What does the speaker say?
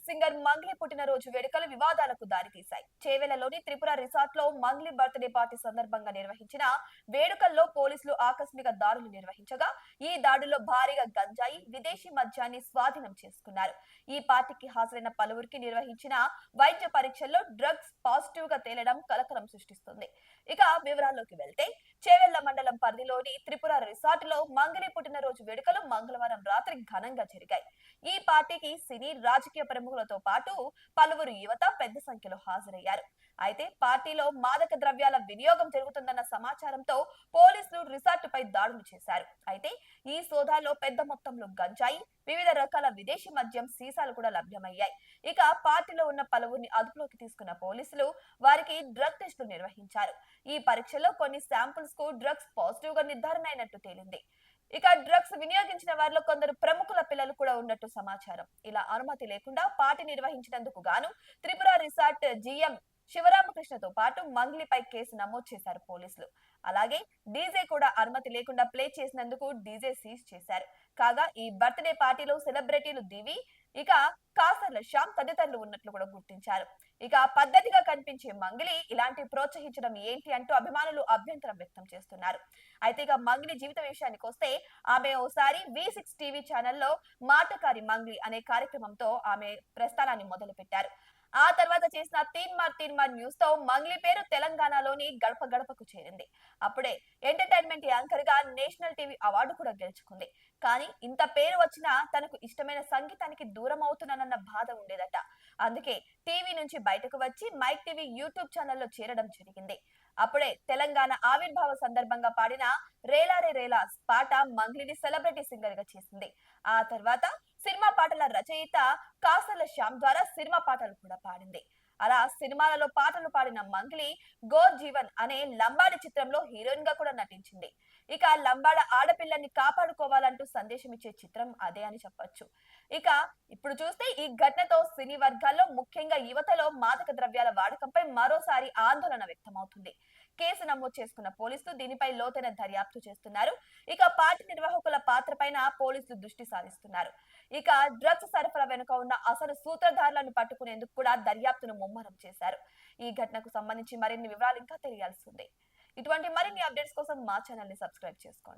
Singer Mangli పుట్టినరోజు వేడుకలు వివాదాలకు దారితీశాయి. చేవెళ్లలోని త్రిపుర రిసార్ట్ లో మంగ్లీ బర్త్డే పార్టీ సందర్భంగా నిర్వహించిన వేడుకల్లో పోలీసులు ఆకస్మిక దాడులు నిర్వహించగా, ఈ దాడుల్లో భారీగా గంజాయి, విదేశీ మద్యాన్ని స్వాధీనం చేసుకున్నారు. ఈ పార్టీకి హాజరైన పలువురికి నిర్వహించిన వైద్య పరీక్షల్లో డ్రగ్స్ పాజిటివ్ గా తేలడం కలకలం సృష్టిస్తుంది. ఇక వివరాల్లోకి వెళ్తే, చేవెళ్ల మండలం పరిధిలోని త్రిపుర రిసార్ట్ లో మంగ్లీ పుట్టినరోజు వేడుకలు మంగళవారం రాత్రి ఘనంగా జరిగాయి. ఈ పార్టీకి సినీ రాజకీయ ప్రముఖులతో పాటు పలువురు యువత పెద్ద సంఖ్యలో హాజరయ్యారు. అయితే పార్టీలో మాదక ద్రవ్యాల వినియోగం జరుగుతుందన్న సమాచారంతో పోలీసులు రిసార్టుపై దాడులు చేశారు. అయితే ఈ సోదాల్లో పెద్ద మొత్తంలో గంజాయి, వివిధ రకాల విదేశీ మద్యం సీసాలు కూడా లభ్యమయ్యాయి. ఇక పార్టీలో ఉన్న పలువురిని అదుపులోకి తీసుకున్న పోలీసులు వారికి డ్రగ్ టెస్టులు నిర్వహించారు. ఈ పరీక్షలో కొన్ని శాంపుల్స్ కు డ్రగ్స్ పాజిటివ్ గా నిర్ధారణ అయినట్టు తేలింది. ఇక డ్రగ్స్ వినియోగించిన వారిలో కొందరు ప్రముఖుల పిల్లలు కూడా ఉన్నట్టు సమాచారం. ఇలా అనుమతి లేకుండా పార్టీ నిర్వహించినందుకు గాను త్రిపుర రిసార్ట్ జీఎం శివరామకృష్ణతో పాటు మంగ్లీపై కేసు నమోదు చేశారు పోలీసులు. అలాగే డీజే కూడా అనుమతి లేకుండా ప్లే చేసినందుకు డీజే సీజ్ చేశారు. కాగా ఈ బర్త్డే పార్టీలో సెలబ్రిటీలు దివి, ఇక కాసర్ల శ్యామ్ తదితరులు ఉన్నట్లు కూడా గుర్తించారు. ఇక పద్ధతిగా కనిపించే మంగ్లీ ఇలాంటి ప్రోత్సహించడం ఏంటి అంటూ అభిమానులు అభ్యంతరం వ్యక్తం చేస్తున్నారు. అయితే ఇక మంగ్లీ జీవిత విషయానికి వస్తే, ఆమె ఓసారి V6 టీవీ ఛానల్లో మాటకారి మంగ్లీ అనే కార్యక్రమంతో ఆమె ప్రస్థానాన్ని మొదలు పెట్టారు. ఆ తర్వాత చేసిన తీన్ మార్ న్యూస్ తో మంగ్లీ పేరు తెలంగాణలోని గడప గడపకు చేరింది. అప్పుడే ఎంటర్టైన్మెంట్ యాంకర్ గా నేషనల్ టీవీ అవార్డు కూడా గెలుచుకుంది. కానీ ఇంత పేరు వచ్చినా తనకు ఇష్టమైన సంగీతానికి దూరం అవుతున్నానన్న బాధ ఉండేదట. అందుకే టీవీ నుంచి బయటకు వచ్చి మైక్ టీవీ యూట్యూబ్ ఛానల్లో చేరడం జరిగింది. అప్పుడే తెలంగాణ ఆవిర్భావ సందర్భంగా పాడిన రేలారే రేలా పాట మంగ్లీని సెలబ్రిటీ సింగర్ గా చేసింది. ఆ తర్వాత సినిమా పాటల రచయిత కాసల శ్యామ్ ద్వారా సినిమా పాటలు కూడా పాడింది. అలా సినిమాలలో పాటలు పాడిన మంగ్లీ గోర్ జీవన్ అనే లంబాడి చిత్రంలో హీరోయిన్ గా కూడా నటించింది. ఇక లంబాడ ఆడపిల్లల్ని కాపాడుకోవాలంటూ సందేశం ఇచ్చే చిత్రం అదే అని చెప్పొచ్చు. ఇక ఇప్పుడు చూస్తే ఈ ఘటనతో సినీ వర్గాల్లో ముఖ్యంగా యువతలో మాదక ద్రవ్యాల వాడకంపై మరోసారి ఆందోళన వ్యక్తమవుతుంది. కేసు నమోదు చేసుకున్న పోలీసులు దీనిపై లోతైన దర్యాప్తు చేస్తున్నారు. ఇక పార్టీ నిర్వాహకుల పాత్ర పైన పోలీసులు దృష్టి సారిస్తున్నారు. ఇక డ్రగ్స్ సరఫరా వెనుక ఉన్న అసలు సూత్రధారులను పట్టుకునేందుకు కూడా దర్యాప్తును ముమ్మరం చేశారు. ఈ ఘటనకు సంబంధించి మరిన్ని వివరాలు ఇంకా తెలియాల్సి ఉంది. ఇటువంటి మరిన్ని అప్డేట్స్ కోసం మా ఛానల్ ని సబ్స్క్రైబ్ చేసుకోండి.